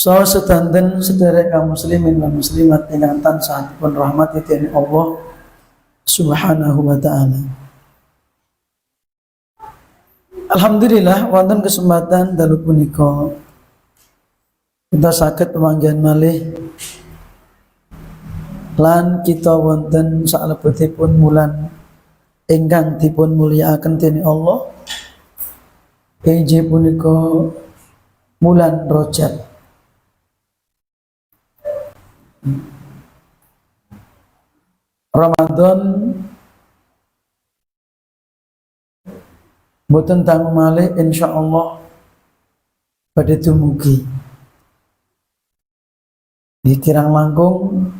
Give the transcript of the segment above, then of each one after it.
Sedanten sedherek kaum muslimin lan muslimat ingkang tansah dipun rahmati dening Allah Subhanahu wa taala. Alhamdulillah wonten kesempatan dalu punika kita saged pamanggihan malih lan kita wonten salebetipun wulan ingkang dipun mulyakaken dening Allah inggih punika wulan Rajab. Ramadan boten tanggu malih insyaallah badhe dumugi. Kirang langkung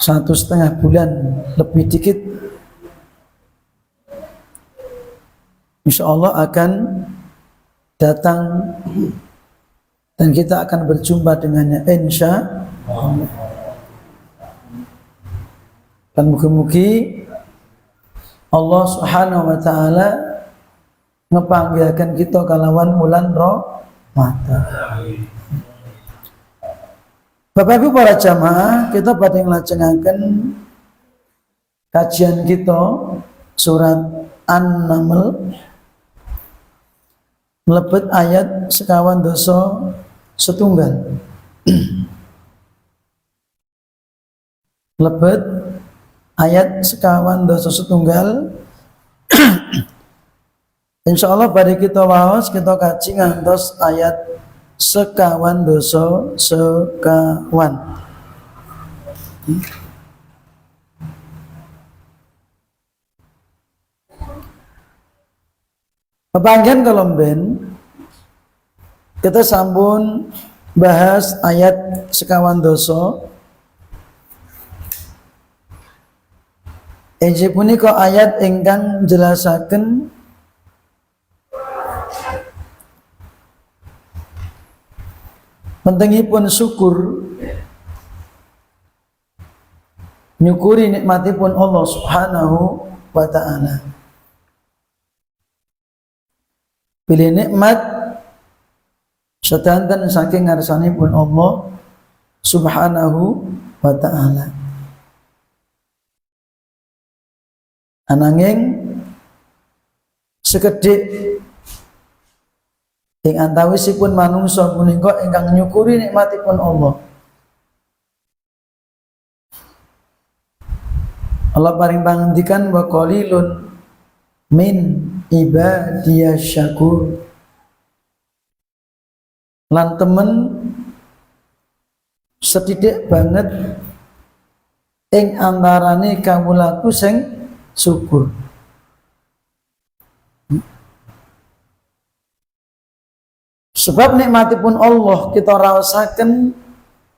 1,5 bulan lebih dikit insyaallah akan datang dan kita akan berjumpa dengannya insyaallah. Dan mugi-mugi Allah Subhanahu wa taala ngepanggilkan kita kalawan bulan Ramadan. Bapak Ibu para jamaah, kita badhe nglajengaken kajian kita surat An-Naml mlebet ayat sekawan doso setunggal. Lebet ayat sekawan doso setunggal. Insyaallah pada kita waos kita kaji ngantos ayat sekawan doso sekawan. Pepanggihan kolomben kita sambun bahas ayat sekawan doso. Injih punika ayat ingkang jelasaken pentingipun syukur nyukuri nikmatipun Allah Subhanahu wa taala. Pilih nikmat sedanten saking ngarsanipun Allah Subhanahu wa taala. Ananging sekedhik ing antawisipun manungsa punika ingkang nyukuri nikmatipun Allah. Allah paring pangendikan wa qalilun min ibadiyas syakur. Lan temen sedidik banget ing antarane kawulaku sing syukur. Sebab nikmatipun Allah kita raosaken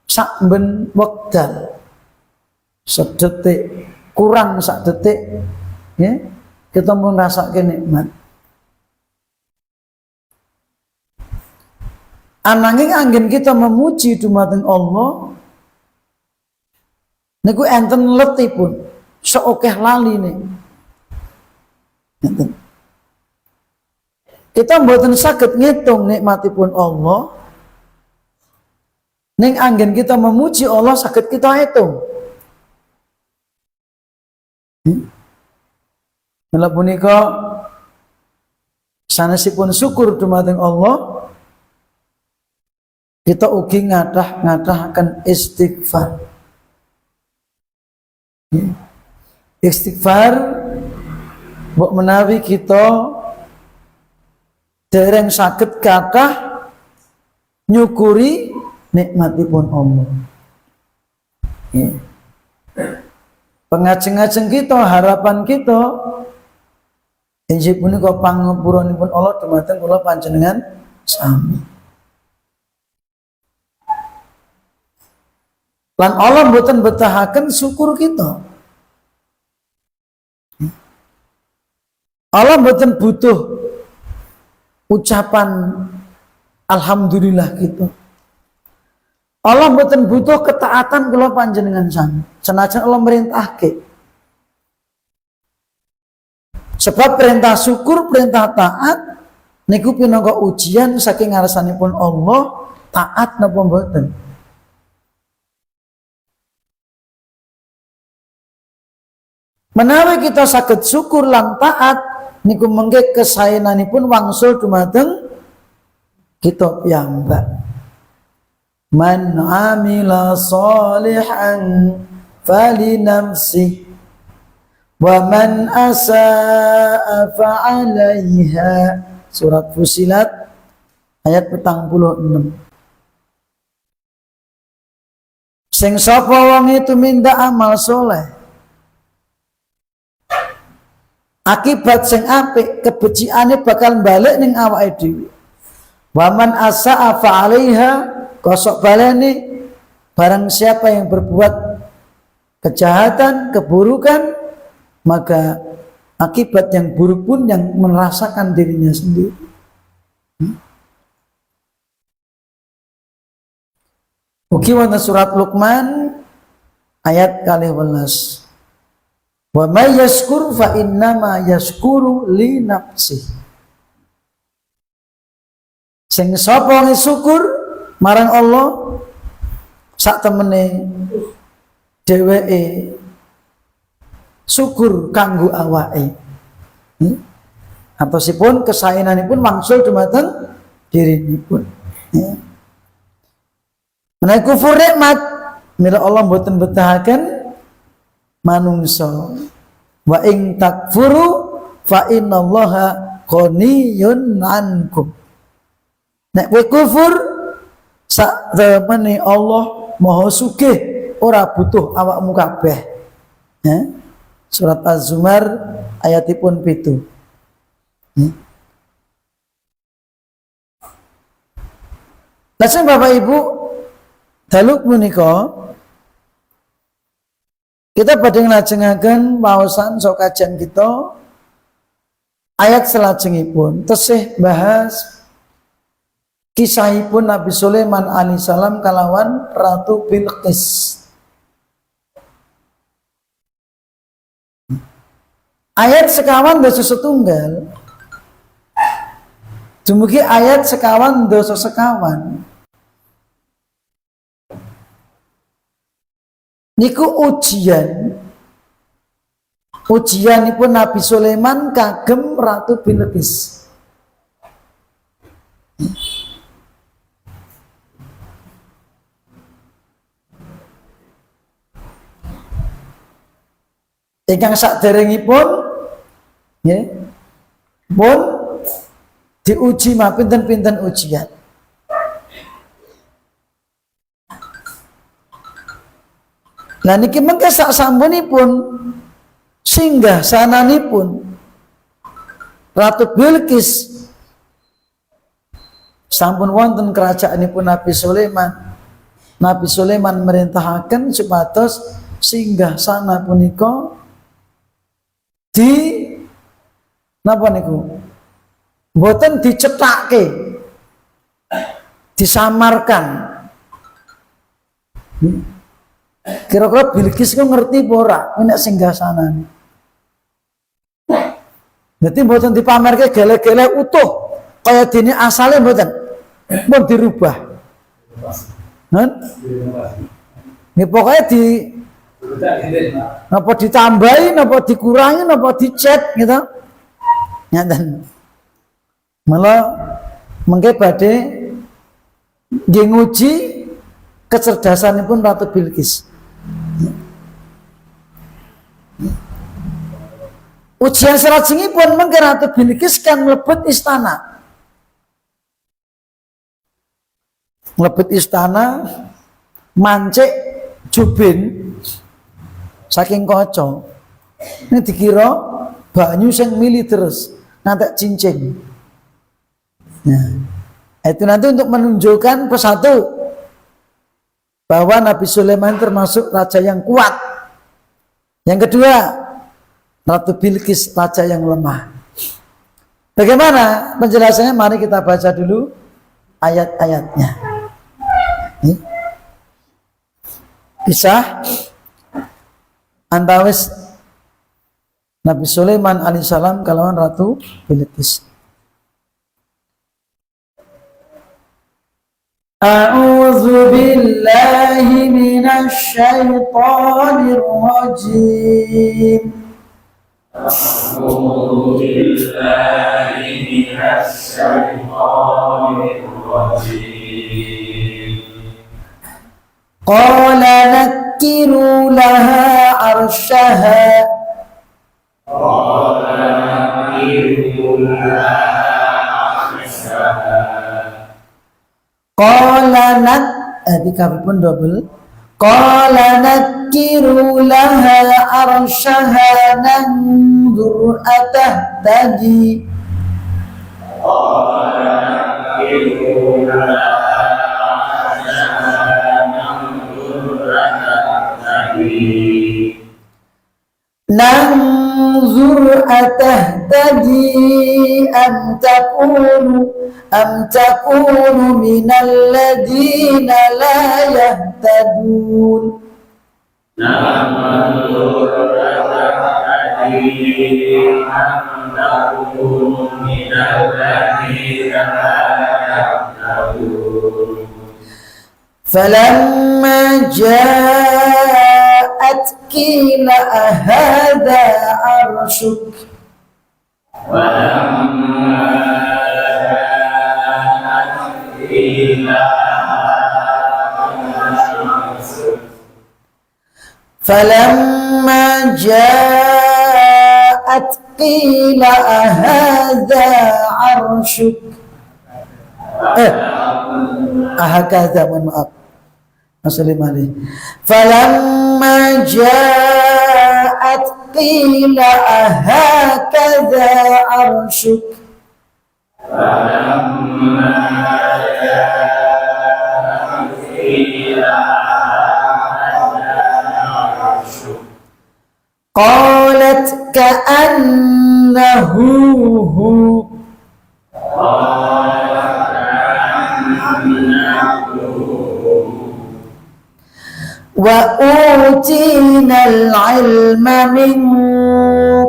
sakben wekdal. Sedetik kurang sak detik ya, kita mau ngrasake nikmat. Ananging anggen kita memuji dumateng Allah niku enten letipun. Seokeh lali nih. Kita mboten saged ngitung nikmatipun Allah. Ning anggen kita memuji Allah saged kita hitung. Mila punika sanesipun syukur dumateng Allah, kita ugi ngadah-ngadahaken istighfar. Istighfar mbok menawi kita dereng saged kathah nyukuri nikmatipun Allah. Pengajeng-ajeng kita, harapan kita injih punika pangapuranipun Allah dumateng kula panjenengan sami. Lan Allah mboten betahaken syukur kita. Allah mboten butuh ucapan alhamdulillah gitu. Allah mboten butuh ketaatan kula panjenengan sami. Senajan Allah merintahke. Sebab perintah syukur, perintah taat niku pinangka ujian saking ngarsanipun Allah, taat napa mboten. Menawi kita saged syukur lan taat niku mengke kesaenanipun wangsul dumateng kita piyambak. Man amila sholihan falinafsih wa man asaa fa'alaiha. Surat Fusilat ayat 46. Sing sapa wong itu minta amal soleh, akibat sing apik kebeciane bakal balik ning awake dhewe. Waman asaa fa'alaiha, kosok baleni barang siapa yang berbuat kejahatan, keburukan, maka akibat yang buruk pun yang merasakan dirinya sendiri. Ugi wonten surat Luqman ayat 12. Wa may yashkur fa innama yashkuru li nafsihi. Sing sapa syukur marang Allah sak temene dheweke syukur kanggo awake. Atosipun kesaenanipun wangsul dumateng dirinipun. Menawi kufur nikmat mila Allah mboten betahaken manungsa. Wa ing takfuru fa innallaha ghaniyun ankum. Nek kowe kufur sak temene Allah Maha Sugih, ora butuh awakmu kabeh. Surat Az-Zumar ayatipun 7. Lajeng Bapak Ibu, dalu punika kita badhe nglajengaken waosan sok kajian kita ayat salajengipun tesih bahas kisahipun Nabi Sulaiman alaihissalam kalawan Ratu Bilqis. Ayat sekawan dosa setunggal dumugi ayat sekawan dosa sekawan niku ujianipun Nabi Sulaiman kagem Ratu Bilqis. Ingkang saderengipun nggih pun diuji mah pinten-pinten ujian. Lah niki mengke sak sampunipun singgah sananipun Ratu Bilqis sampun wonten kerajaanipun Nabi Sulaiman. Nabi Sulaiman merintahaken supados singgah sana punika di napa niku mboten dicethake, disamarkan. Kira-kira Bilqis ku ngerti apa ora nek singgah sana. Dadi mboten dipamerke gele-gele utuh kaya dene asale mboten. Pun dirubah. Nggih pokoke napa ditambahi, napa dikurangi, napa dicet gitu. Ngaten. Malah mengke badhe nggih nguji kecerdasanipun Ratu Bilqis. Ujian salajengipun mengke Ratu Bilqis kan mlebet istana. Mlebet istana mancik jubin saking kaca. Ini dikira banyu sing mili terus ngantek cincin. Nah, itu nanti untuk menunjukkan persatu bahwa Nabi Sulaiman termasuk raja yang kuat. Yang kedua, Ratu Bilqis raja yang lemah. Bagaimana penjelasannya? Mari kita baca dulu ayat-ayatnya. Kisah antawis Nabi Sulaiman alaihissalam kalawan Ratu Bilqis. A'udzu billahi minasy syaithanir rajim. A'udzu billahi minasy syaithanir rajim. Qala nakkiru laha 'arsyaha. Qala nakkiru laha 'arsyaha. Qala dikabipun double. Qala nakkiru laha 'arsyaha nanzur atahtadi. Qala nakkiru laha 'arsyaha nanzur atahtadi. Nanzur atahtadi am takunu minal ladina la yahtadun. Nanzur atahtadi am takunu minal ladina la yahtadun. Falamma ja'at qila ahadha 'arsyuk. Falamma ja'at qila ahadha 'arsyuk. Ahakadha, mohon maaf. Assalamualaikum. Falamma ja'at qila ahakadha 'arsyuk. Falamma ja'at qila qalat ka'annahu hu. Wa utinal ilma min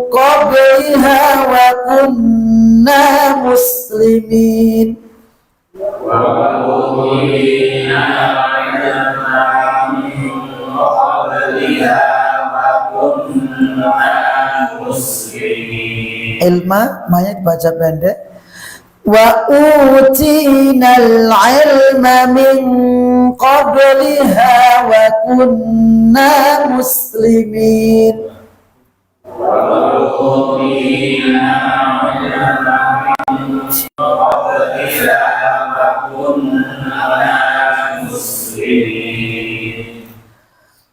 qabliha wa kunna muslimin. Ilma maknanya dibaca pendek. Wa utinal ilma min qabliha wa kunna muslimin.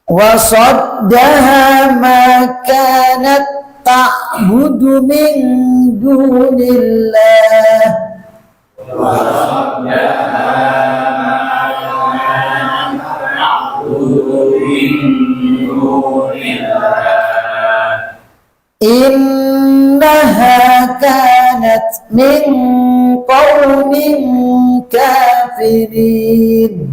Wa saddaha ma kanat ta'budu min dunillah. Innaha kanat min qaumin kafirin.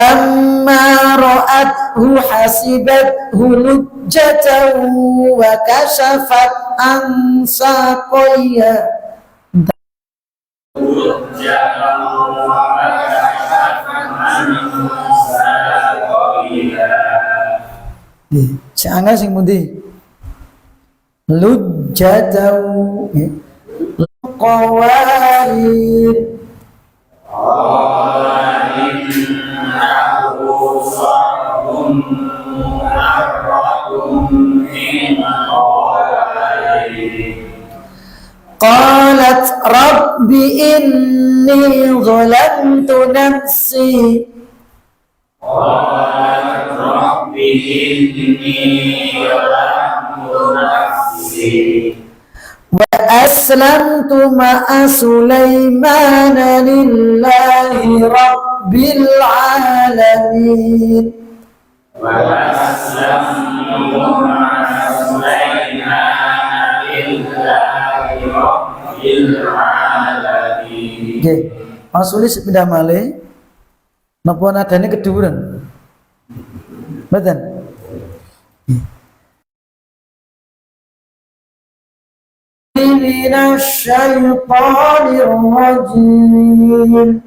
Amma ra'athu hasibathu lujjatan wa kashafat an saqayha. Jangan sing mundi lujjatan qawarir. Qalat rabbi inni zalamtu nafsi. Qalat rabbi inni zalamtu nafsi. Wa aslamtu ma'a Sulaimana lillahi rabbil alamin. Wa aslamtu ma'a Sulaimana lillahi rabbil alamin. Nggih, Mas Sulis pindah malih napa nadane keduren? Mboten? من الشيطان الرجيم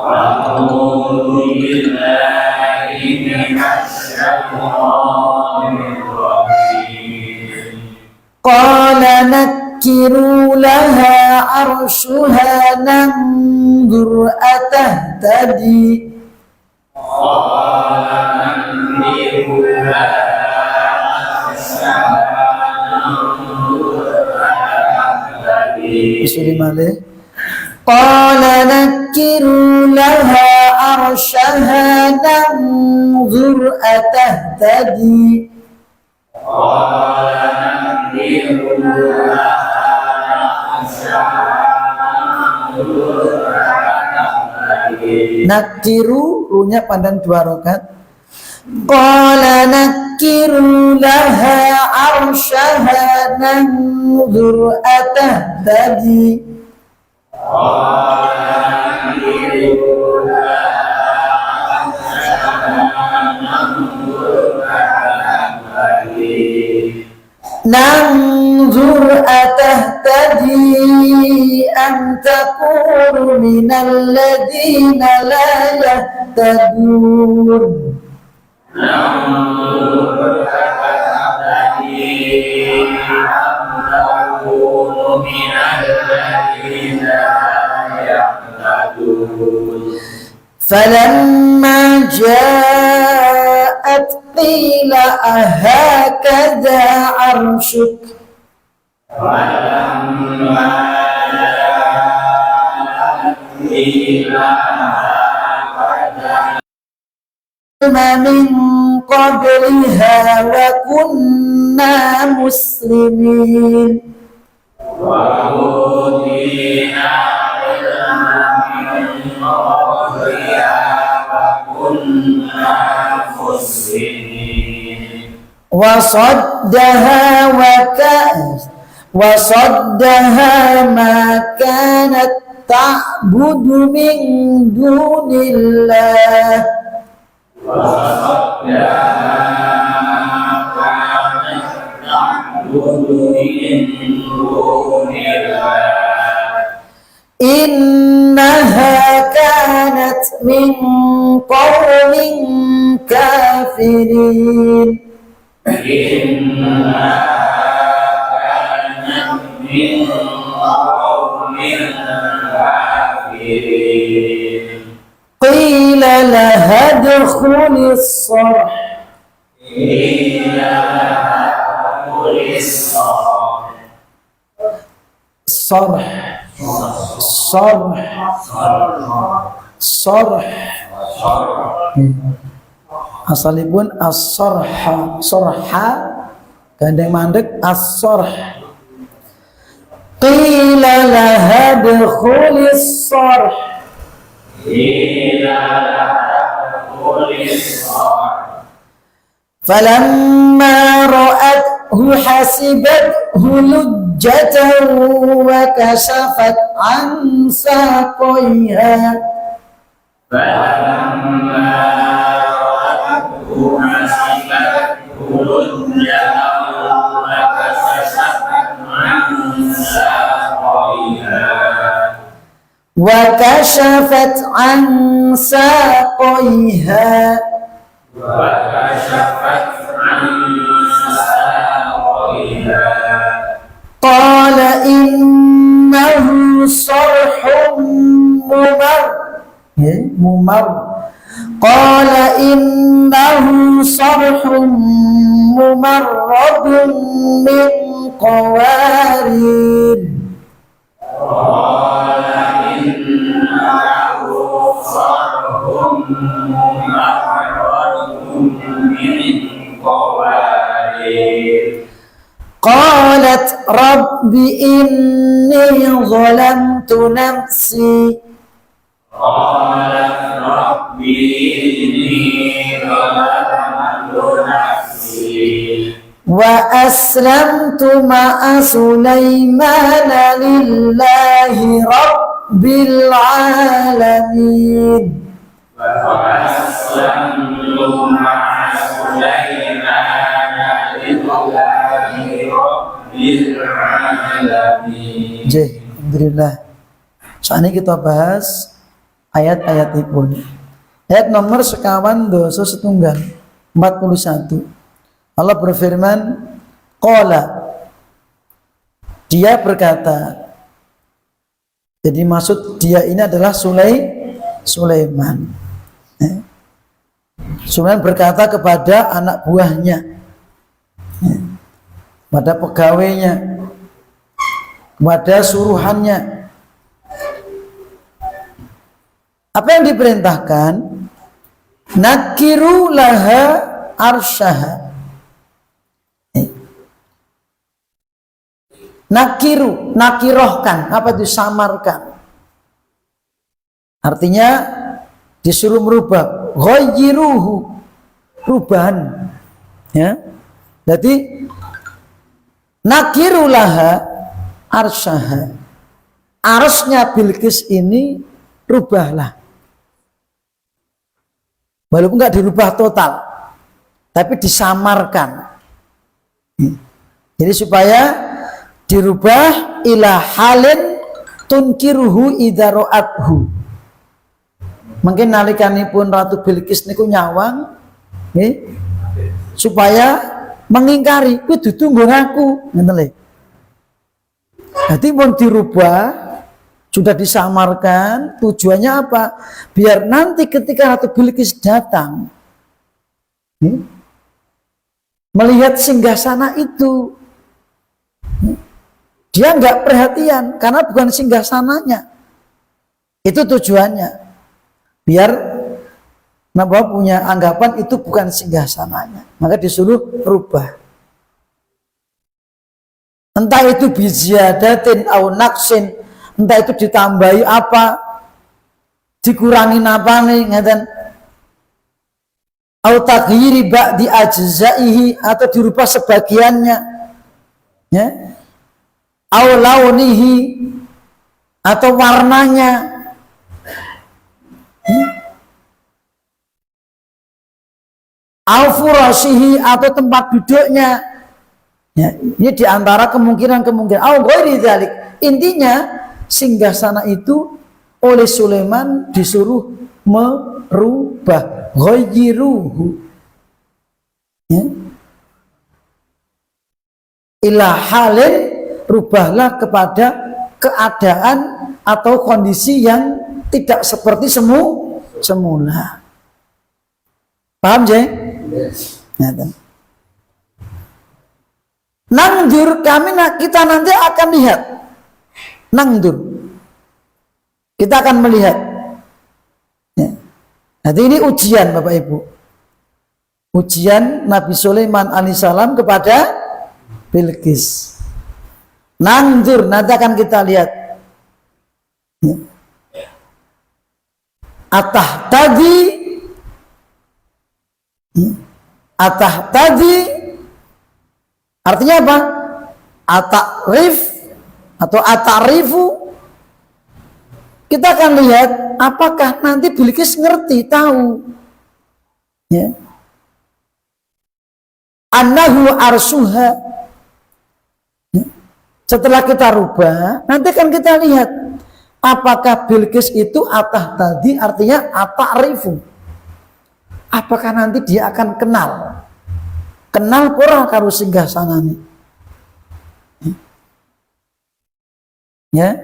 أعوذ بالله من الشيطان الرجيم قال نكروا لها عرشها ننظر أتهتدي قال ننظر لها قال نكروا لها عرشها ننظر أتهتدي قال ننظر لها nakiru runya pandan 2 rakaat qala nakiru laha arsyaha nanzur atahtadi nanzur atahtadi an takunu minal ladina la yahtadun فلما جاءت قيل أهكذا عرشك من قبلها وكنا مسلمين وصدها ما كانت تعبد من دون الله إنها كانت من قوم كافرين قيل لها ادخل الصرح صرح asalipun as-sarha gandeng mandek as-sarh qila laha dukhulis sarh falamma ra'athu hasibathu lujjatan wa kashafat an saqayha وكشفت عن ساقيها قال إنه صرح ممر قال إنه صرح ممرد من قوارير قالت رب إني ظلمت نفسي وأسلمت مع سليمان لله رب العالمين Rabbil Alamin. Alhamdulillah. Saat ini kita bahas ayat-ayat ibun. Ayat nomor sekawan dosa setunggal 41. Allah berfirman, Qala, dia berkata. Jadi maksud dia ini adalah Sulaiman. Sulaiman berkata kepada anak buahnya, pada pegawainya, kepada suruhannya. Apa yang diperintahkan? Nakiru laha arsyaha. Nakiru, nakirohkan, apa itu samarkan? Artinya disuruh merubah, ghayyiruhu, perubahan. Ya. Jadi nakiru laha arsyaha. Arsnya Bilqis ini rubahlah. Walaupun enggak dirubah total, tapi disamarkan. Jadi supaya dirubah ila halin tunkiruhu idza ra'athu. Mungkin nalikanipun Ratu Bilqis niku nyawang nggih, supaya mengingkari kuwi dudu nggon aku, ngoten lho. Dadi mun dirubah, sudah disamarkan, tujuannya apa? Biar nanti ketika Ratu Bilqis datang melihat singgasana itu, dia nggak perhatian karena bukan singgasananya. Itu tujuannya. Biar Nabawa punya anggapan itu bukan singgasananya. Maka disuruh rubah. Entah itu biziyadatin au naqsin, entah itu ditambahi apa, dikurangi apa nih, ngeten. Au taghyiri ba'di ajzaihi, atau dirubah sebagiannya. Ya. Au launihi, atau warnanya. Au furashihi, atau tempat duduknya. Ya, ini diantara kemungkinan-kemungkinan. Au ghairi dzalik. Intinya singgasana itu oleh Sulaiman disuruh merubah, ghayyiruhu, ya. Ila halin, rubahlah kepada keadaan atau kondisi yang tidak seperti semula. Paham, Jeng? Yes. Nangdur, kita nanti akan lihat. Nangdur, kita akan melihat. Ya. Nanti ini ujian, Bapak Ibu. Ujian Nabi Sulaiman alaihissalam kepada Bilqis. Nangdur, nanti akan kita lihat. Ya. Atahtadi, atahtadi, artinya apa? Atarif atau atarifu. Kita akan lihat apakah nanti Bilqis ngerti, tahu, ya, annahu arsuha. Ya. Setelah kita rubah, nanti akan kita lihat apakah Bilqis itu atah tadi, artinya atarifu. Apakah nanti dia akan kenal pura karo singgasanane. Ya.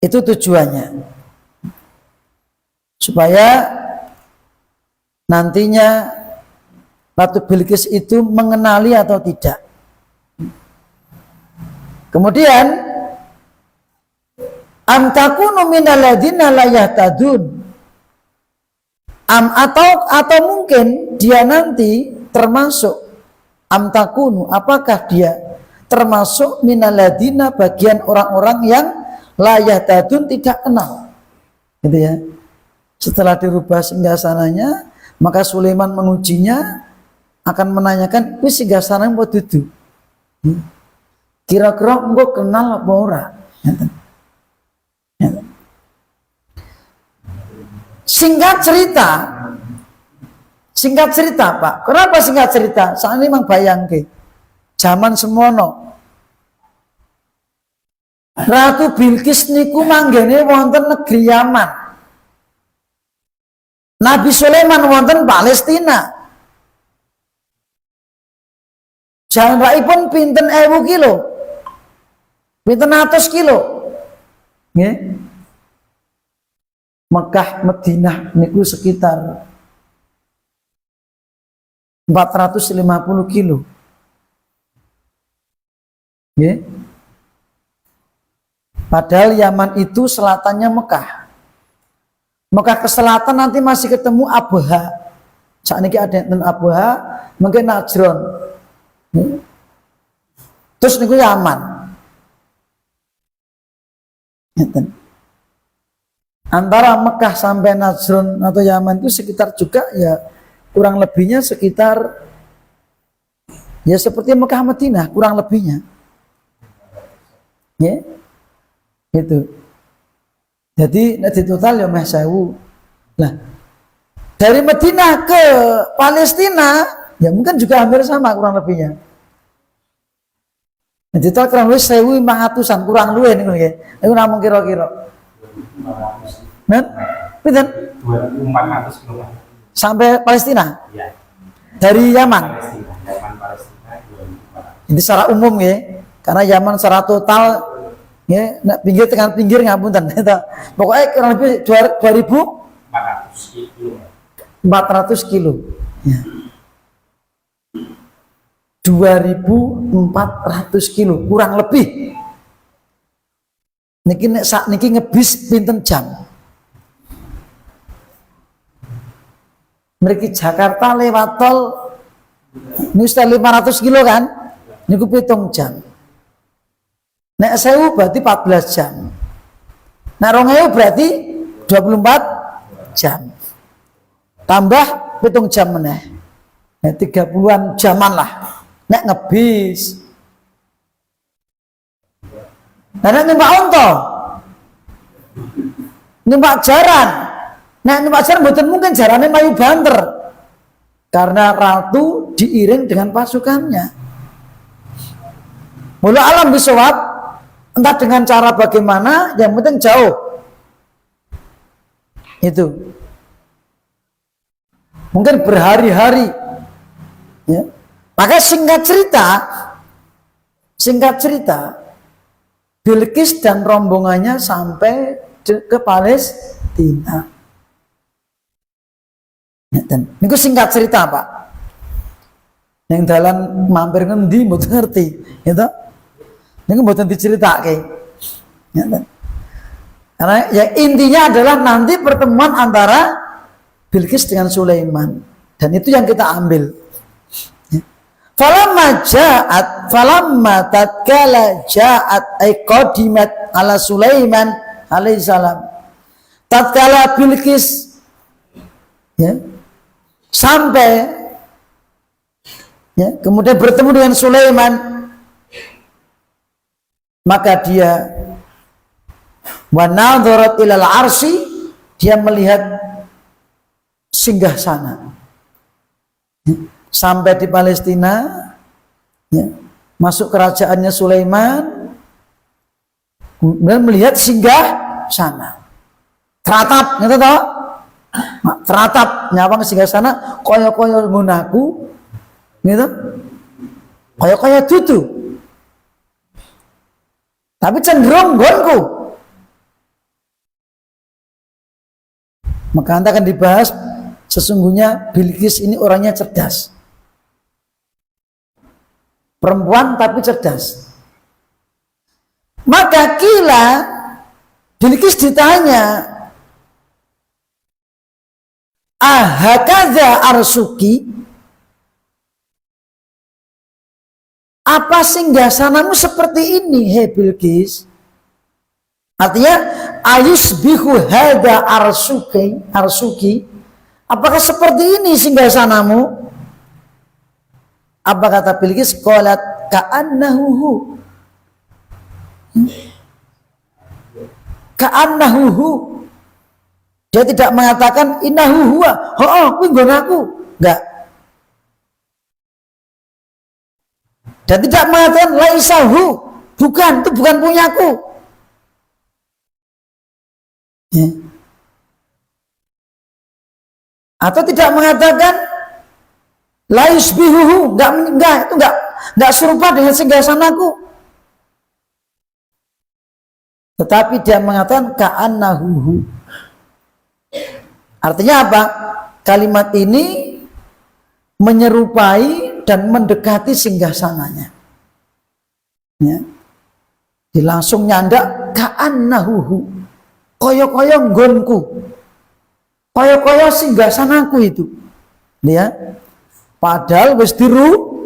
Itu tujuannya. Supaya nantinya Ratu Bilqis itu mengenali atau tidak. Kemudian am takunu minal ladzina la yahtadun. Atau mungkin dia nanti termasuk am takunu, apakah dia termasuk minal ladzina, bagian orang-orang yang la yahtadun, tidak kenal. Gitu ya. Setelah dirubah singgasananya, maka Sulaiman mengujinya, akan menanyakan, wis singgasana mau dudu. Kira-kira engko kenal apa ora? Singkat cerita, Singkat cerita, Pak. Kenapa singkat cerita? Saat ini memang bayangke. Zaman semono. Ratu Bilqis niku manggene wonten negeri Yaman. Nabi Sulaiman wonten Palestina. Jarakipun pinten 1000 kilo. Pinten 100 kilo. Nggih. Mekah Madinah niku sekitar 450 kilo. Nggih. Padahal Yaman itu selatannya Mekah. Mekah ke selatan nanti masih ketemu Abha. Saat ini ada yang Abha, mungkin Najron. Terus niku Yaman. Antara Mekah sampai Najron atau Yaman itu sekitar juga ya kurang lebihnya sekitar ya seperti Mekah Madinah kurang lebihnya. Ya. Itu. Jadi di total ya meh 1000. Nah, dari Madinah ke Palestina ya mungkin juga hampir sama kurang lebihnya. Nah, di total kurang lebih 1500-an kurang luwih niku nggih. Niku namung kira-kira. Nah, pinten? 2400 km. Sampai Palestina? Iya. Dari Yaman. Palestina 2400. Ini secara umum ya. Karena Yaman secara total ya, pinggir dengan pinggir ngapunten. Pokoknya kurang lebih 2400 kilo. 400 kilo. Ya. 2400 kilo kurang lebih. Niki ngebis pinten jam. Mriki Jakarta lewat tol ini sudah 500 kilo kan? Niku 7 jam. Nek 1000 berarti 14 jam. Nek 2000 berarti 24 jam. Tambah 7 jam meneh. Nek 30-an jaman lah. Nek ngebis. Nah, nek numpak onto. Numpak jaran. Nek numpak jaran mboten mungkin jarane mayu banter. Karena ratu diiring dengan pasukannya. Mula alam bisawab, entah dengan cara bagaimana, yang penting jauh. Itu. Mungkin berhari-hari. Ya. Maka singkat cerita, Bilqis dan rombongannya sampai ke Palestina. Ini singkat cerita, Pak. Yang dalam mampir ngendi mboten ngerti, gitu. Ini mboten diceritake. Karena ya intinya adalah nanti pertemuan antara Bilqis dengan Sulaiman, dan itu yang kita ambil. Falamma tatkala ja'at ay qadimat ala Sulaiman alaihi salam. Tatkala Bilqis ya sampai ya kemudian bertemu dengan Sulaiman, maka dia wa nadharat ilal arsy, dia melihat singgasana. Sampai di Palestina, ya, masuk kerajaannya Sulaiman, kemudian melihat singgah sana, teratap, ngerti toh? Teratap, nyawang singgah sana, koyo-koyo ngunaku, gitu, koyo-koyo dudu, tapi cenderung gonku. Maka nanti akan dibahas, sesungguhnya Bilqis ini orangnya cerdas. Perempuan tapi cerdas. Maka kila Bilqis ditanya, ahakaza arsuki, apa singgasanamu seperti ini, hei Bilqis? Artinya ayusbihu hada arsuki, apakah seperti ini singgasanamu? Apa kata Bilqis? Qalat ka'annahu. Ka'annahu. Dia tidak mengatakan innahu huwa. Kuwi nggon aku. enggak. Dan tidak mengatakan laisahu, bukan, itu bukan punyaku. Ya. Atau tidak mengatakan laisbihuhu, enggak, itu enggak serupa dengan singgasanaku. Tetapi dia mengatakan ka'annahu. Artinya apa? Kalimat ini menyerupai dan mendekati singgasananya. Ya. Dia langsung nyandak ka'annahu. Koyo-koyo nggonku. Koyo-koyo singgasanaku itu. Ya. Padahal wis dirubah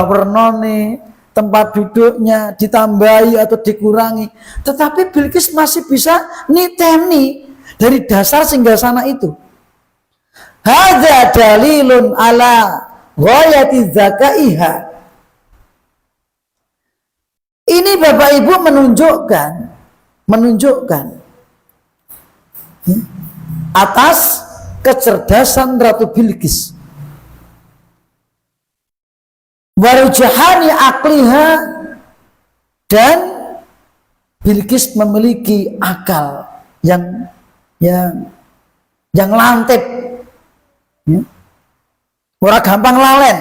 warnane, tempat duduknya ditambahi atau dikurangi, tetapi Bilqis masih bisa niteni dari dasar singgasana itu. Hadza dalilun ala ghayati zakaiha. Ini Bapak Ibu menunjukkan atas kecerdasan Ratu Bilqis, warujahani akliha, dan Bilqis memiliki akal yang lantip, ya. Ora gampang lalen,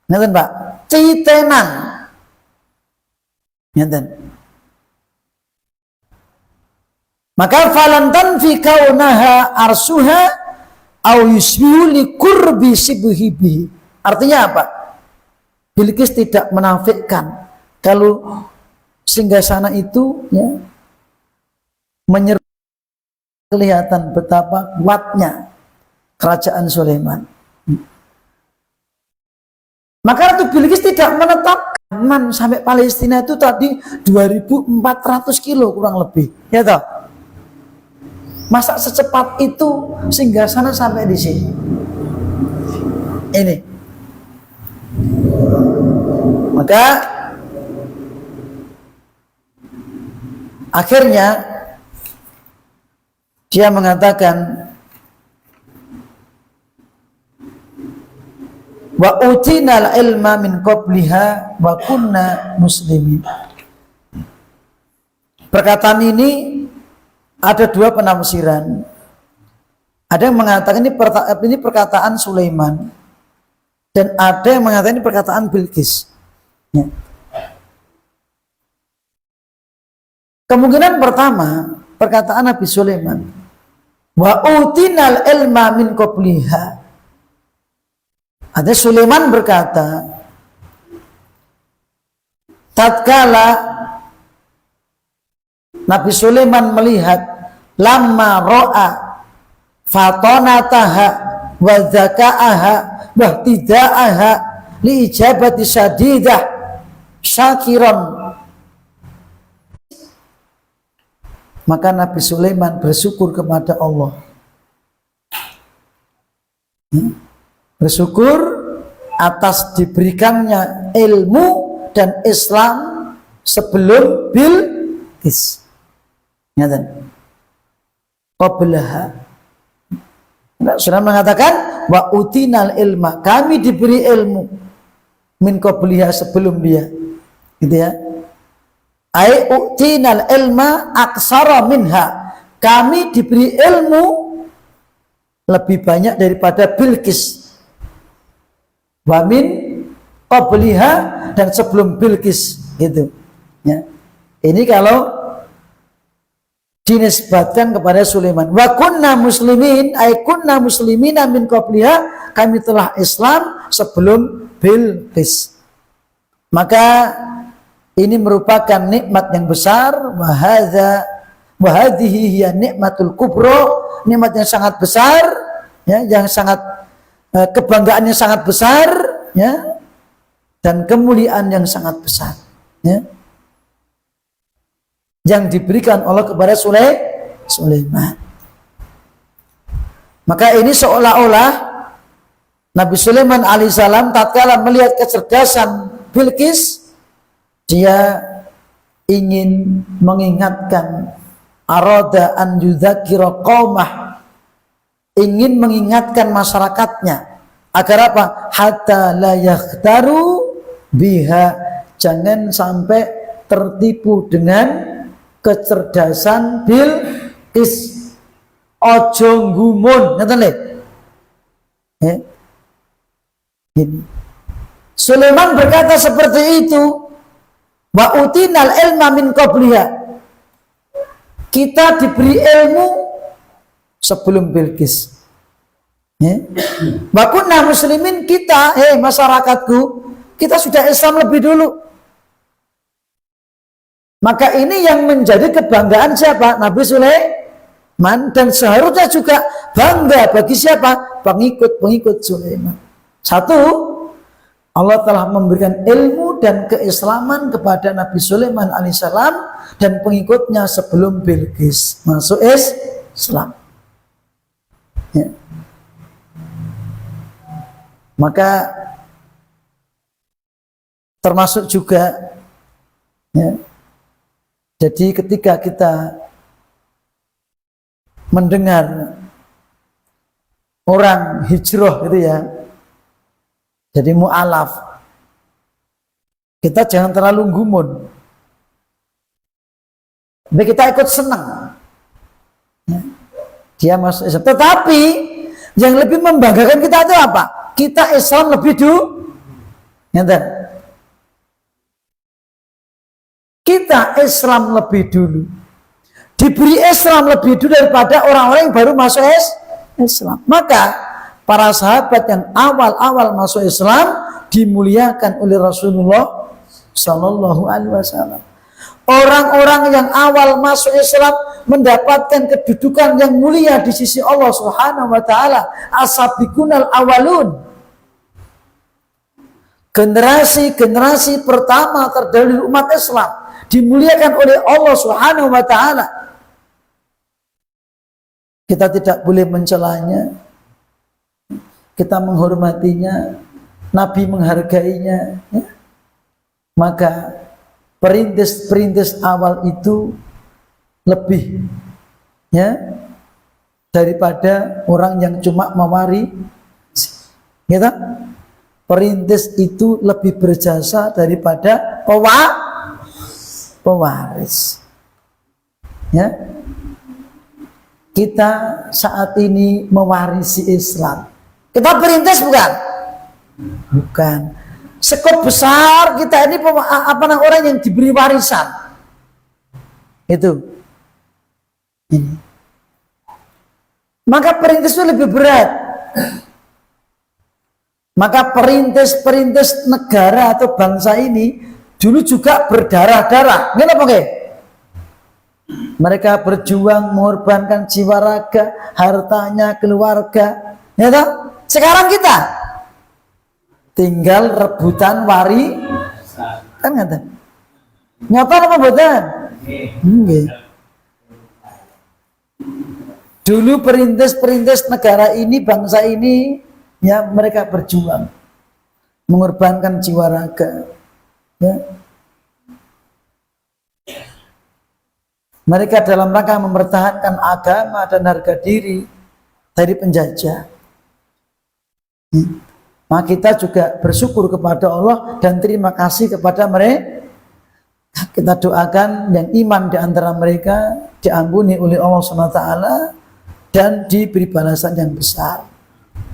ngeten Pak, citenan, ngeten. Maka falantan fi kaunaha arsuha au yusbihu li qurbi sibhihi. Artinya apa? Bilqis tidak menafikan kalau singgasana itu ya menyerupai, kelihatan betapa kuatnya kerajaan Sulaiman. Maka Ratu Bilqis tidak menetapkan sampai Palestina itu tadi 2.400 kilo kurang lebih, ya toh? Masa secepat itu singgasana sampai di sini? Ini. Maka akhirnya dia mengatakan wa utinal ilma min qabliha wa kunna muslimin. Perkataan ini ada dua penafsiran. Ada yang mengatakan ini perkataan Sulaiman, dan ada yang mengatakan ini perkataan Bilqis. Ya. Kemungkinan pertama perkataan Nabi Sulaiman, wa utinal ilma min qabliha. Ada Sulaiman berkata, tatkala Nabi Sulaiman melihat lamma ro'a fatonataha wa zaka'aha wa tida'aha li ijabati syadidah syakiran, maka Nabi Sulaiman bersyukur kepada Allah, bersyukur atas diberikannya ilmu dan Islam sebelum Bilqis. Ingat, qablaha. Sudah mengatakan wa utinal ilma, kami diberi ilmu min qabliha, sebelum dia, gitu ya. Ai utinal ilma aksara minha, kami diberi ilmu lebih banyak daripada Bilqis. Wa min qabliha, dan sebelum Bilqis, gitu ya. Ini kalau dinisbatkan kepada Sulaiman. Wa kunna muslimin, ay kunna muslimina min qabliha, kami telah Islam sebelum Bilqis. Maka ini merupakan nikmat yang besar. Wa hadhihi hiya nikmatul kubra, nikmat yang sangat besar, ya, yang sangat kebanggaan yang sangat besar, ya, dan kemuliaan yang sangat besar, ya, yang diberikan Allah kepada Sulaiman. Maka ini seolah-olah Nabi Sulaiman alaihissalam tatkala melihat kecerdasan Bilqis, dia ingin mengingatkan, arada an yudzakira qaumah, ingin mengingatkan masyarakatnya agar apa? Hatta la yakhtaru biha, jangan sampai tertipu dengan kecerdasan Bilqis. Ojo gumun, ngeten lho. Ini. Sulaiman berkata seperti itu. Wa utinal ilma min qabliha. Kita diberi ilmu sebelum Bilqis. Wa kunna muslimin, kita, masyarakatku, kita sudah Islam lebih dulu. Maka ini yang menjadi kebanggaan siapa? Nabi Sulaiman, dan seharusnya juga bangga bagi siapa? Pengikut-pengikut Sulaiman. Satu, Allah telah memberikan ilmu dan keislaman kepada Nabi Sulaiman alaihissalam dan pengikutnya sebelum Bilqis masuk Islam. Ya. Maka termasuk juga, ya, jadi ketika kita mendengar orang hijrah gitu ya, jadi mu'alaf, kita jangan terlalu gumun, tapi kita ikut senang, ya, dia masuk Islam. Tetapi yang lebih membanggakan kita itu apa? Kita Islam lebih dulu, kita Islam lebih dulu, diberi Islam lebih dulu daripada orang-orang yang baru masuk Islam. Maka para sahabat yang awal-awal masuk Islam dimuliakan oleh Rasulullah Sallallahu Alaihi Wasallam. Orang-orang yang awal masuk Islam mendapatkan kedudukan yang mulia di sisi Allah Subhanahu Wa Taala. As-sabiqunal awalun, generasi pertama terdahulu umat Islam dimuliakan oleh Allah Subhanahu Wa Taala. Kita tidak boleh mencelanya, kita menghormatinya, Nabi menghargainya, ya. Maka perintis awal itu lebih, ya, daripada orang yang cuma mewarisi, gitu. Perintis itu lebih berjasa daripada pewaris, ya. Kita saat ini mewarisi Islam. Kita perintis bukan? Bukan. Skop besar kita ini orang yang diberi warisan. Itu. Ini. Maka perintis itu lebih berat. Maka perintis negara atau bangsa ini dulu juga berdarah-darah. Kenapa oke? Mereka berjuang mengorbankan jiwa raga, hartanya, keluarga. Ya toh? Sekarang kita tinggal rebutan kan ngata. Nyata apa mboten? Nggih. Dulu perintis negara ini, bangsa ini, ya, mereka berjuang mengorbankan jiwa raga, ya. Mereka dalam rangka mempertahankan agama dan harga diri dari penjajah. Maka kita juga bersyukur kepada Allah dan terima kasih kepada mereka. Kita doakan yang iman di antara mereka diampuni oleh Allah SWT dan diberi balasan yang besar.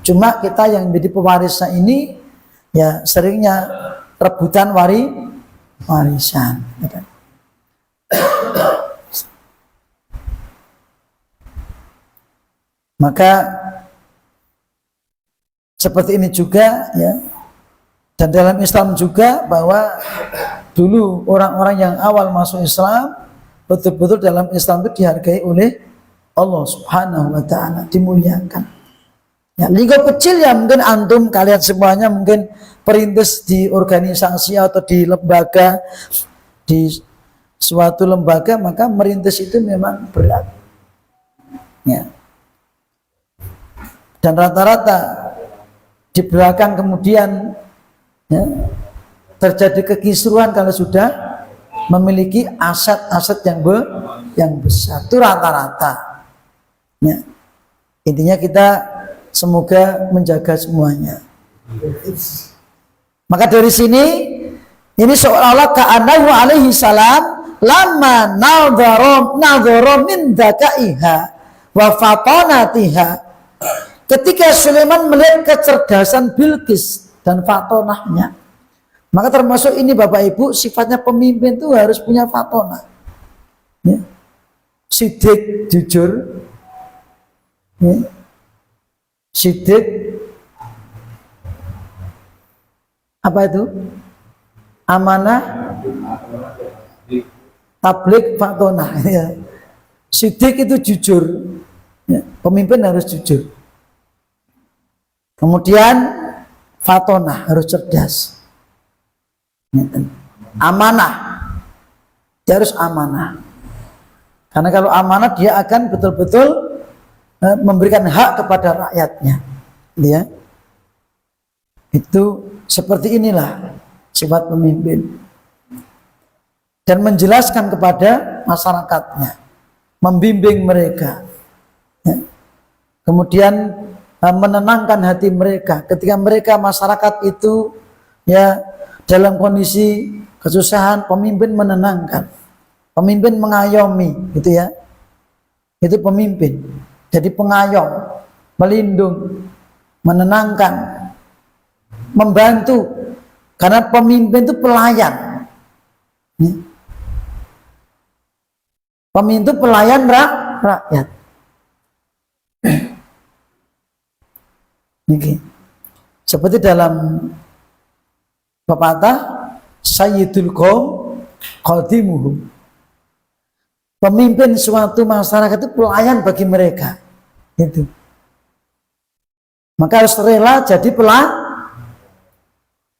Cuma kita yang menjadi pewarisnya ini, ya, seringnya rebutan warisan. Maka seperti ini juga, ya, dan dalam Islam juga, bahwa dulu orang-orang yang awal masuk Islam betul-betul dalam Islam itu dihargai oleh Allah Subhanahu Wa Taala, dimuliakan. Ya, lingkup kecil ya, mungkin antum kalian semuanya mungkin perintis di organisasi atau di lembaga, di suatu lembaga, maka merintis itu memang berat. Ya. Dan rata-rata di belakang kemudian, ya, terjadi kekisruhan kalau sudah memiliki aset-aset yang besar. Itu rata-rata. Ya. Intinya kita semoga menjaga semuanya. Maka dari sini ini seolah-olah ka'annahu alaihi salam lama nadhara min dakaiha wa fatonatiha. Ketika Sulaiman melihat kecerdasan Bilqis dan fatonahnya, maka termasuk ini Bapak Ibu, sifatnya pemimpin itu harus punya fatonah. Ya. Sidik, jujur, ya. Sidik, apa itu? Amanah, tablik, fatonah. Ya. Sidik itu jujur, ya. Pemimpin harus jujur. Kemudian fatonah harus cerdas. Amanah, dia harus amanah. Karena kalau amanah dia akan betul-betul memberikan hak kepada rakyatnya. Ya. Itu seperti inilah sifat pemimpin. Dan menjelaskan kepada masyarakatnya, membimbing mereka. Ya. Kemudian menenangkan hati mereka ketika mereka masyarakat itu ya dalam kondisi kesusahan, pemimpin menenangkan, pemimpin mengayomi, gitu ya. Itu pemimpin, jadi pengayom, melindung, menenangkan, membantu. Karena pemimpin itu pelayan. Pemimpin itu pelayan rakyat. Okay. Seperti dalam pepatah Sayyidul Qaum Khadimuhum. Pemimpin suatu masyarakat itu pelayan bagi mereka. Itu. Maka harus rela jadi pelayan.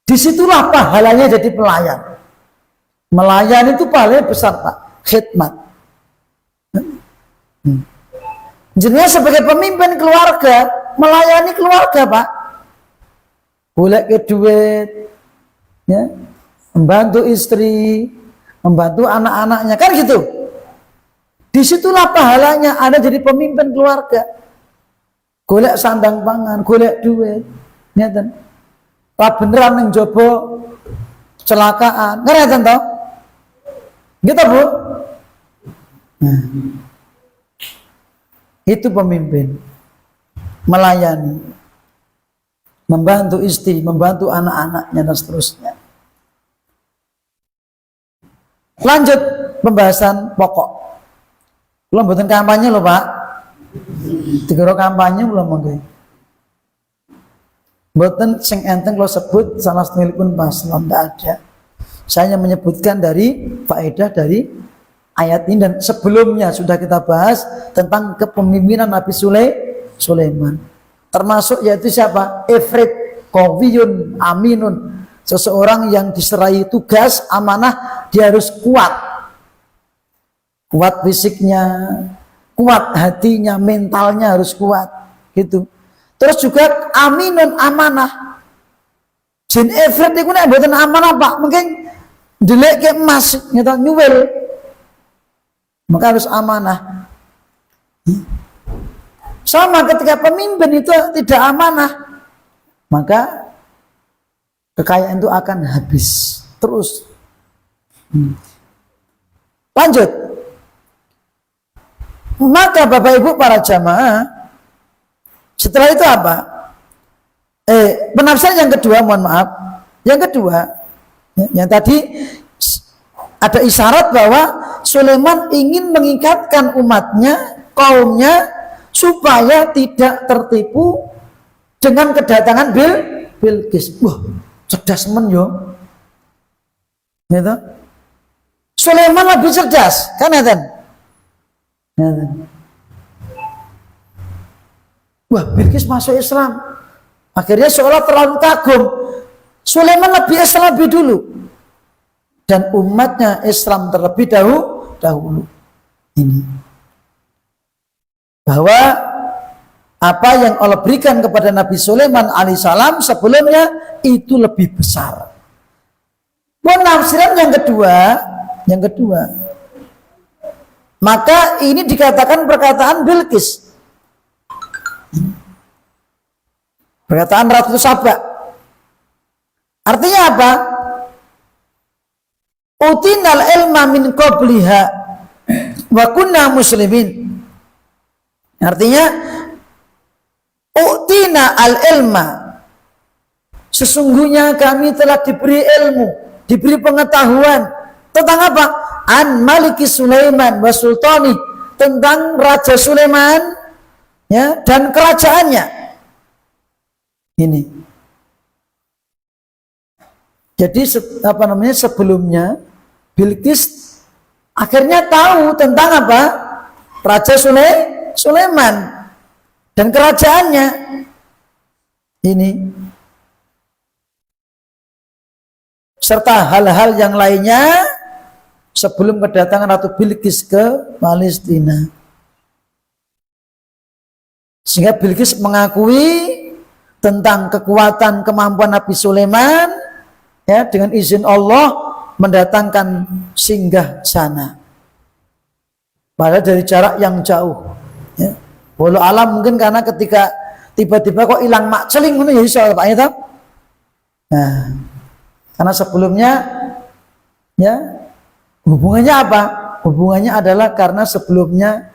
Disitulah pahalanya jadi pelayan. Melayani itu pahalanya besar Pak. Khidmat. Jadinya sebagai pemimpin keluarga, melayani keluarga Pak. Golek ke duit, ya, membantu istri, membantu anak-anaknya, kan gitu. Disitulah pahalanya Anda jadi pemimpin keluarga. Golek sandang pangan, golek duit, ngeten. Tak beneran yang jobo kecelakaan, ngeten toh? Gitu Bu. Nah. Itu pemimpin, melayani, membantu istri, membantu anak-anaknya dan seterusnya. Lanjut pembahasan pokok. Belum buatan kampanye loh Pak. Digero kampanye belum mungkin. Buatan sing enteng lo sebut salah satu pun paslon tidak ada. Saya hanya menyebutkan dari faedah dari ayat ini, dan sebelumnya sudah kita bahas tentang kepemimpinan Nabi Sulaiman. Termasuk yaitu siapa? Ifrit Qawiyun Aminun. Seseorang yang diserai tugas amanah, dia harus kuat. Kuat fisiknya, kuat hatinya, mentalnya harus kuat. Gitu. Terus juga Aminun amanah. Jin Ifrit itu nek mboten amanah Pak, mungkin delek ke emas nyata nyuwil. Maka harus amanah. Sama ketika pemimpin itu tidak amanah, maka kekayaan itu akan habis terus. Lanjut. Maka Bapak Ibu para jamaah, setelah itu apa? Penafsiran yang kedua, mohon maaf. Yang kedua, yang tadi ada isyarat bahwa Sulaiman ingin mengikatkan umatnya, kaumnya, supaya tidak tertipu dengan kedatangan Bilqis. Wah, cerdas men yo. Gitu. Sulaiman lebih cerdas, kan Nathan? Wah, Bilqis masuk Islam. Akhirnya seolah terlalu kagum. Sulaiman lebih Islam lebih dulu. Dan umatnya Islam terlebih dahulu. Ini. Bahwa apa yang Allah berikan kepada Nabi Sulaiman alaihissalam sebelumnya itu lebih besar. Penafsiran yang kedua, maka ini dikatakan perkataan Bilqis. Perkataan Ratu Saba. Artinya apa? Utinal ilma min qabliha wa kunna muslimin. Artinya utina al ilma, sesungguhnya kami telah diberi ilmu, diberi pengetahuan tentang apa? An Maliki Sulaiman wa Sultani, tentang Raja Sulaiman ya dan kerajaannya. Ini. Jadi sebelumnya Bilqis akhirnya tahu tentang apa? Raja Sulaiman dan kerajaannya. Ini. Serta hal-hal yang lainnya sebelum kedatangan Ratu Bilqis ke Palestina. Sehingga Bilqis mengakui tentang kekuatan kemampuan Nabi Sulaiman ya, dengan izin Allah mendatangkan singgah sana. Padahal dari jarak yang jauh. Ya. Walau alam mungkin karena ketika tiba-tiba kok hilang mak celing ngono ya iso Pak ya. Nah, karena sebelumnya ya hubungannya apa? Hubungannya adalah karena sebelumnya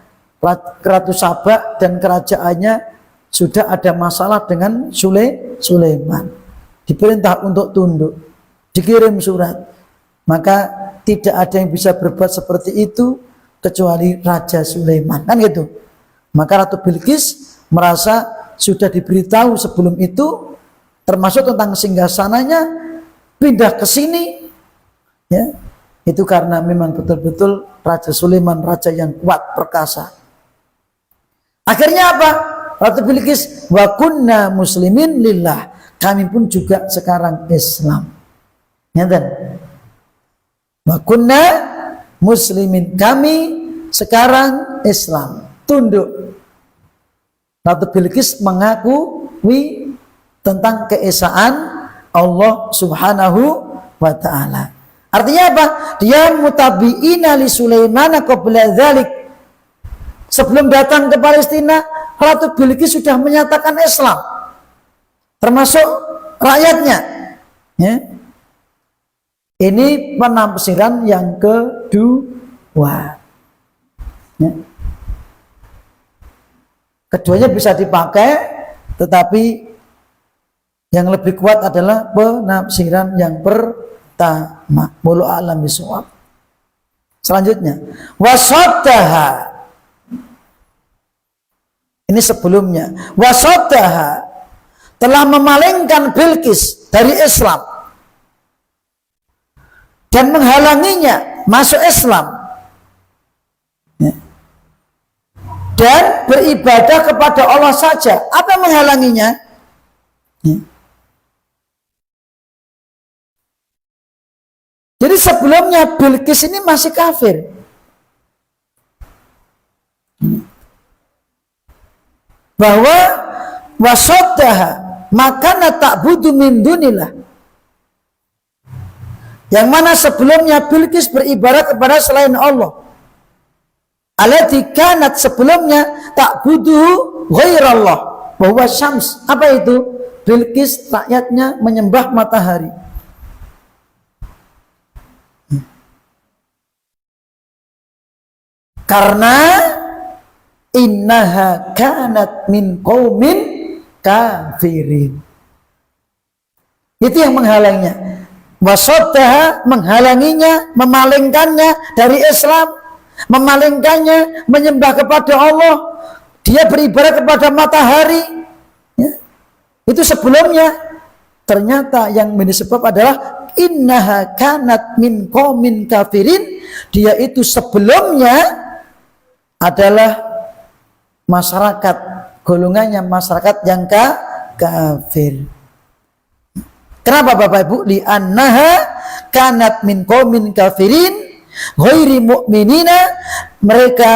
Ratu Saba dan kerajaannya sudah ada masalah dengan Sulaiman. Diperintah untuk tunduk, dikirim surat. Maka tidak ada yang bisa berbuat seperti itu kecuali Raja Sulaiman. Kan gitu. Maka Ratu Bilqis merasa sudah diberitahu sebelum itu, termasuk tentang singgasananya, pindah ke sini. Ya, itu karena memang betul-betul Raja Sulaiman raja yang kuat perkasa. Akhirnya apa? Ratu Bilqis wa kunna muslimin lillah, kami pun juga sekarang Islam. Ngeten. Wa kunna muslimin, kami sekarang Islam, tunduk. Ratu Bilqis mengakui tentang keesaan Allah Subhanahu wa taala. Artinya apa? Dia mutabiina li Sulaiman qabla dzalik. Sebelum datang ke Palestina, Ratu Bilqis sudah menyatakan Islam, termasuk rakyatnya. Ya. Ini penafsiran yang kedua. Ya. Keduanya bisa dipakai, tetapi yang lebih kuat adalah penafsiran yang pertama. Wallahu a'lam bishawab. Selanjutnya, wasaddaha. Ini sebelumnya. Wasaddaha, telah memalingkan Bilqis dari Islam dan menghalanginya masuk Islam. Ya. Dan beribadah kepada Allah saja. Apa yang menghalanginya? Ya. Jadi sebelumnya Bilqis ini masih kafir. Bahwa wasaddaha makana ta'budu min dunillah, yang mana sebelumnya Bilqis beribadah kepada selain Allah. Allati kanat, sebelumnya ta'budu ghairallah bahwa syams. Apa itu? Bilqis rakyatnya menyembah matahari. Karena innaha kanat min qaumin kafirin. Itu yang menghalanginya. Wasaddaha, menghalanginya, memalingkannya dari Islam, memalingkannya menyembah kepada Allah. Dia beribadah kepada matahari. Ya. Itu sebelumnya. Ternyata yang menjadi sebab adalah innaha kanat min qaumin kafirin. Dia itu sebelumnya adalah masyarakat, golongannya masyarakat yang kafir. Kenapa Bapak Ibu? Li'annaha kanat min qaumin kafirin ghairi mu'minina. Mereka,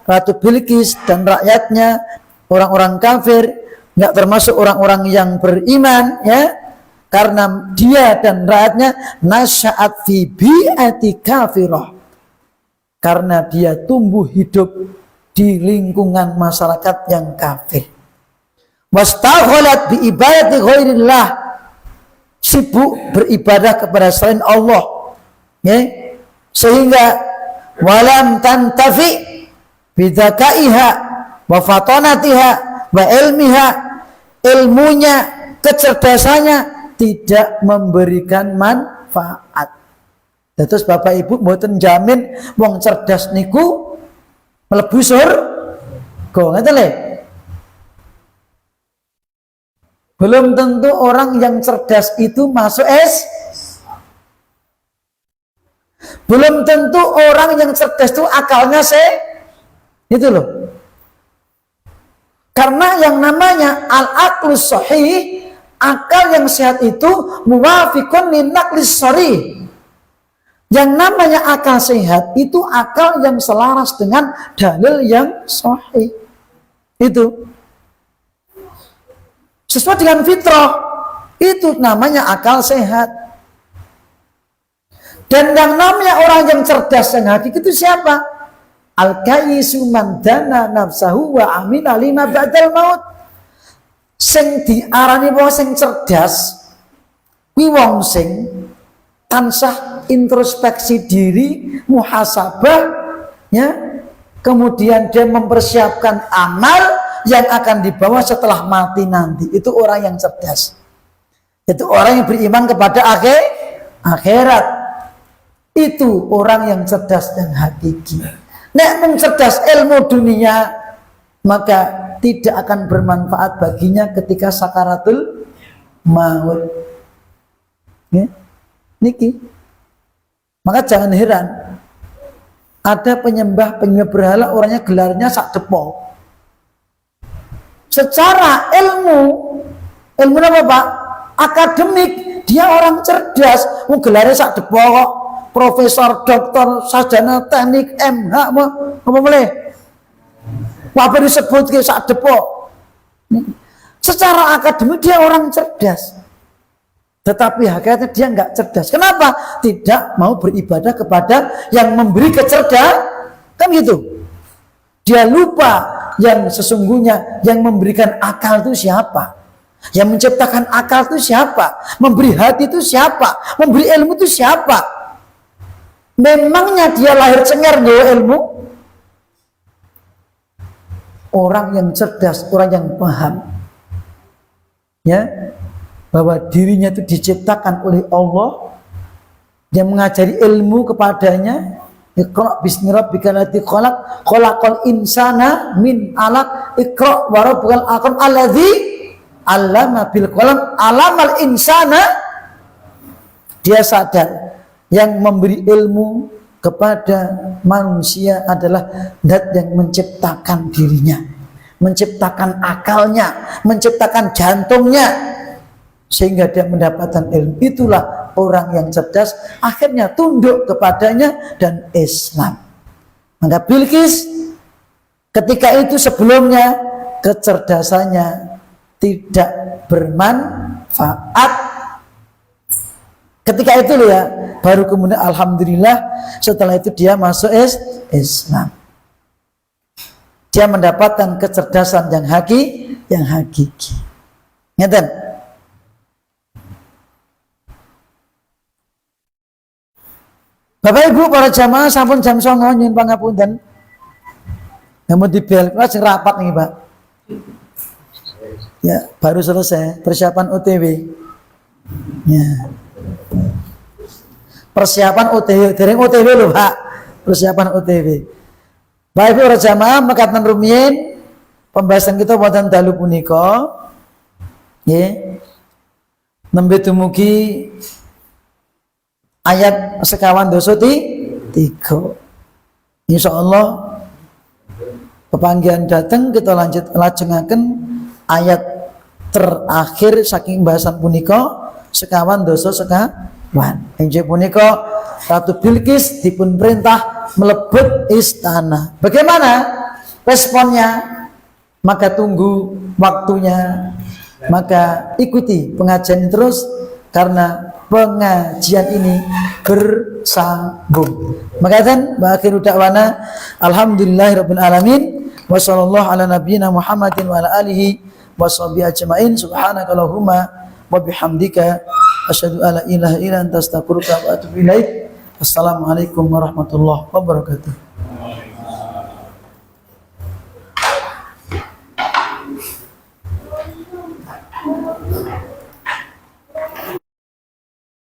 Ratu Bilqis dan rakyatnya, orang-orang kafir, nggak termasuk orang-orang yang beriman, ya. Karena dia dan rakyatnya nasya'at fi bi'ati kafirah. Karena dia tumbuh hidup di lingkungan masyarakat yang kafir. wastaghalat bi ibadati ghairillah, sibuk beribadah kepada selain Allah, ya, sehingga walam tantafi bidakaiha wa fatanatiha wa ilmiha, ilmunya, kecerdasannya tidak memberikan manfaat. Terus Bapak Ibu mboten jamin wong cerdas niku mlebu surga, ngoten lho. Belum tentu orang yang cerdas itu masuk belum tentu orang yang cerdas itu akalnya itu loh. Karena yang namanya al-aqlus sahih, akal yang sehat itu muwafiqun linaqlis sharih. Yang namanya akal sehat itu akal yang selaras dengan dalil yang sahih. Itu sesuai dengan fitrah, itu namanya akal sehat. Dan yang namanya orang yang cerdas yang hakiki itu siapa? Al-kayyisu man dana nafsahu wa amila lima ba'dal maut. Sing diarani wong sing cerdas kuwi wong sing tansah introspeksi diri, muhasabah, ya. Kemudian dia mempersiapkan amal yang akan dibawa setelah mati nanti. Itu orang yang cerdas. Itu orang yang beriman kepada akhirat. Itu orang yang cerdas dan hakiki. Nek mencerdas ilmu dunia, maka tidak akan bermanfaat baginya ketika sakaratul maut. Ya. Niki. Maka jangan heran ada penyembah berhala orangnya gelarnya sak depo. Secara ilmu apa Pak? Akademik, dia orang cerdas, gelarnya sak depo kok. Profesor, doktor, sarjana teknik, MH, apa boleh? Apa disebut ke sak depo? Secara akademik dia orang cerdas. Tetapi hakikatnya dia nggak cerdas. Kenapa? Tidak mau beribadah kepada yang memberi kecerdasan. Kan gitu. Dia lupa yang sesungguhnya yang memberikan akal itu siapa? Yang menciptakan akal itu siapa? Memberi hati itu siapa? Memberi ilmu itu siapa? Memangnya dia lahir cengar nggak ilmu? Orang yang cerdas, orang yang paham, ya, bahwa dirinya itu diciptakan oleh Allah, yang mengajari ilmu kepadanya. Iqra bismi rabbikal ladzi khalaq, khalaqal insana min 'alaq, iqra wa rabbukal akram alladzi 'allama bil qalam, 'allamal insana. Dia sadar yang memberi ilmu kepada manusia adalah zat yang menciptakan dirinya, menciptakan akalnya, menciptakan jantungnya, sehingga dia mendapatkan ilmu. Itulah orang yang cerdas, akhirnya tunduk kepadanya dan Islam. Maka Bilqis ketika itu sebelumnya kecerdasannya tidak bermanfaat. Ketika itu loh ya, baru kemudian alhamdulillah setelah itu dia masuk Islam. Dia mendapatkan kecerdasan yang hakiki. Ngeten. Bapak Ibu para jamaah sampun jam 09.00 nyuwun pangapunten. Namun di bel kula sing rapat nih, Pak. Ya, baru selesai persiapan OTW. Ya. Persiapan OTW, dereng OTW lho, Pak. Persiapan OTW. Bapak Ibu para jamaah mekaten rumiyin pembahasan kita wonten dalu punika. Nggih. Nembe dumugi ayat sekawan doso 3. Insyaallah pepanggihan datang kita lajengaken ayat terakhir saking bahasan punika sekawan doso sekawan. Injih punika Ratu Bilqis dipun perintah melebet istana. Bagaimana responnya? Maka tunggu waktunya. Maka ikuti pengajian terus karena pengajian ini bersambung. Maka wa akhiru da'wana alhamdulillahirabbil alamin wa sallallahu ala nabiyyina Muhammadin wa ala alihi washabihi ajmain. Subhanakallahumma wa bihamdika asyhadu an la ilaha illa anta astaghfiruka wa atubu ilaik. Assalamualaikum warahmatullahi wabarakatuh.